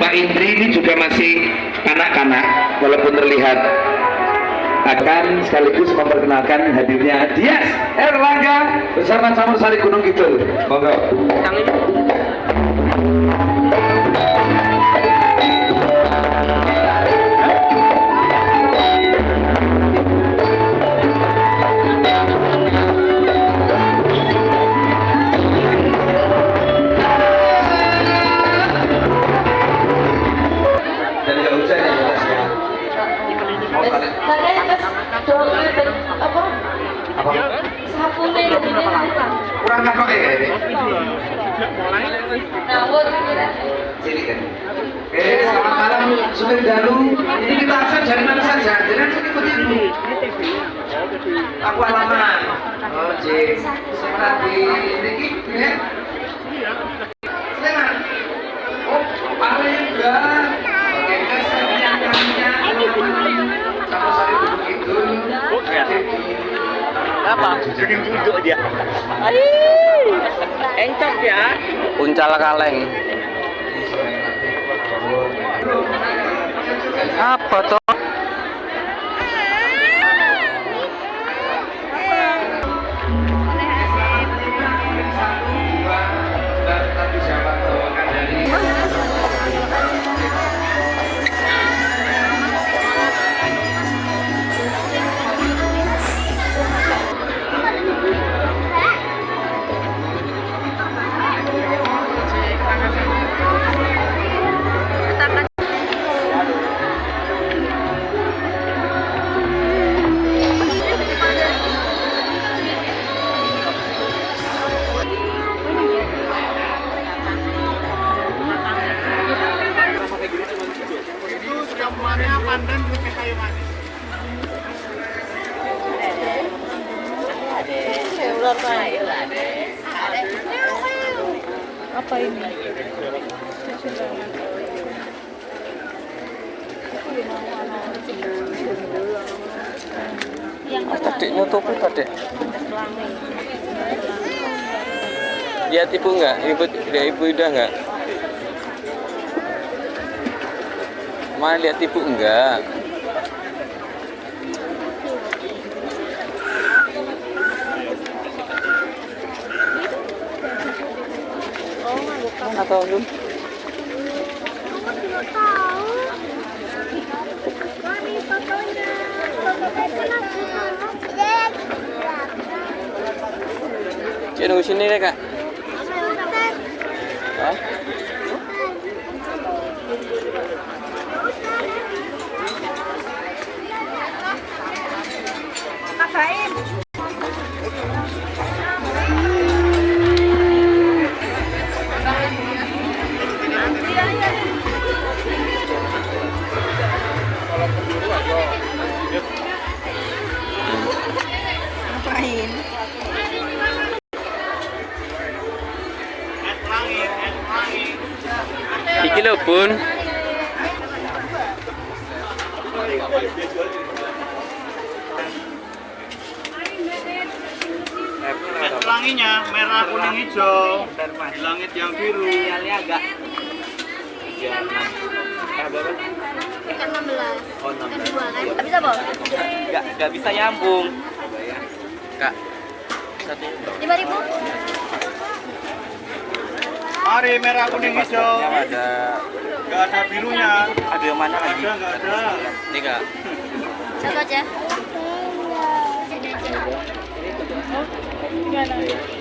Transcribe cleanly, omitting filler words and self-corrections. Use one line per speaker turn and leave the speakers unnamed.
Mbak Indri ini juga masih kanak-kanak walaupun terlihat. Akan sekaligus memperkenalkan hadirnya Dias Erlangga bersama Campur Sari Gunung Kidul. Monggo. Dan nggak hujan ya Mas ya. Kurang apa ya ini? Sini kan. Oke, selamat malam supir Dalu. Ini kita akses dari mana saja? Jangan ikut ibu. Aku halaman. Oh, J. Sekarang di Niki, ya. Silakan. Oh, paling enggak. Oke, Campur Sari Gunung Kidul.
Apa? Jadi duduk dia. Encok ya. Uncal kaleng. Apa toh?
Pandan pakai kayu manis.
Apa ini?
Tadi nutupi tadi. Lihat ibu nggak? Ibu udah nggak? Mana lihat ibu enggak? Nggak tahu belum. Cik nunggu sini deh kak. Hah? Iki lho Bun.
Pelanginya merah, kuning, hijau. Di langit yang biru.
Agak.
Ikan 16.
Oh,
Ikan 2 kan? Bisa, Bob?
Enggak bisa nyambung. Kak.
5.000?
Mari merah, kuning, hijau.
Ada.
Gak ada birunya.
Ada yang mana lagi?
Gak ada.
Ini kak.
Satu aja.
Gak ada.